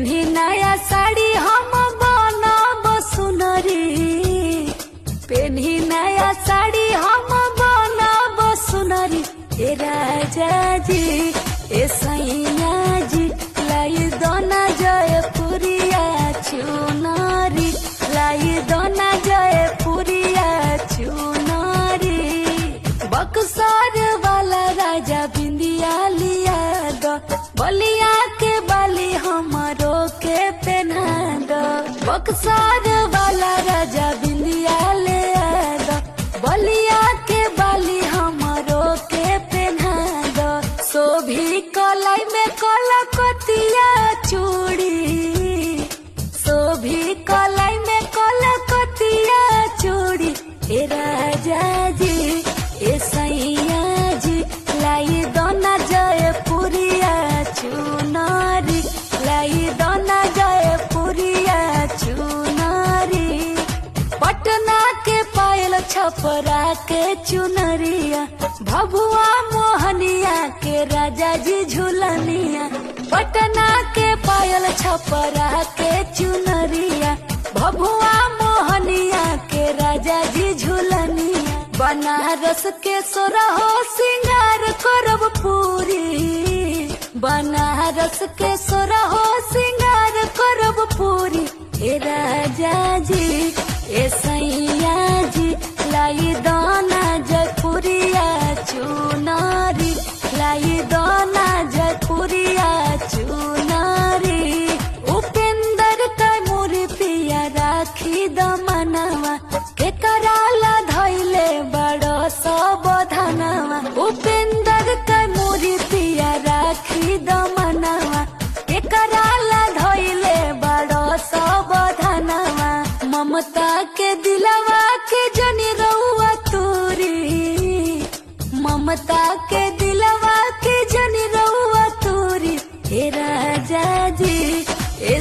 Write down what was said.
पेन्ही नया साड़ी हम बनब सुनरी, पेन्ही नया साड़ी हम बनब सुनरी। ए राजा जी ए सैया जी लाई दोना जयपुरिया चुनरी, लाई दोना जयपुरिया चुनरी। बक्सर वाला राजा बिंदिया लिया दो, बलिया के बाली हमरो के पहना दो। बक्सर वाला राजा बिंदिया ले दो, बलिया के बाली हमरो के पहना दो। सोभी कलाई में कलकतिया चूड़ी, सोभी कलाई में कलकतिया चूड़ी। ए राजा जी ए सैया जी लाई दोना जयपुरिया चुनरी, लाई दोना जयपुरिया चुनरी। पटना के पायल छपरा के चुनरिया, भभुआ मोहनिया के राजा जी झुलनिया। पटना के पायल छपरा के चुनरिया, भभुआ मोहनिया के राजा जी झुलनिया। बनारस के सोरहो सिंगार करब पूरी, बनारस के सोरहो सिंगार करब पूरी। ए राजा जी ए सैया जी लाई दोना जयपुरिया चुनरी, लाई दोना जयपुरिया चुनरी। उपेंद्र कैमूरी पिया राखी दमनवा, के कराला धैले बड़ो सब धनवा। उपेंद्र कैमूरी पिया राखी दमनवा, के कराला धैले बड़ो सब धनवा। ममता के दिलवा के जनी रउआ तूरी, ममता के दिलवा के जनी रउआ तूरी। हे राजा जी ए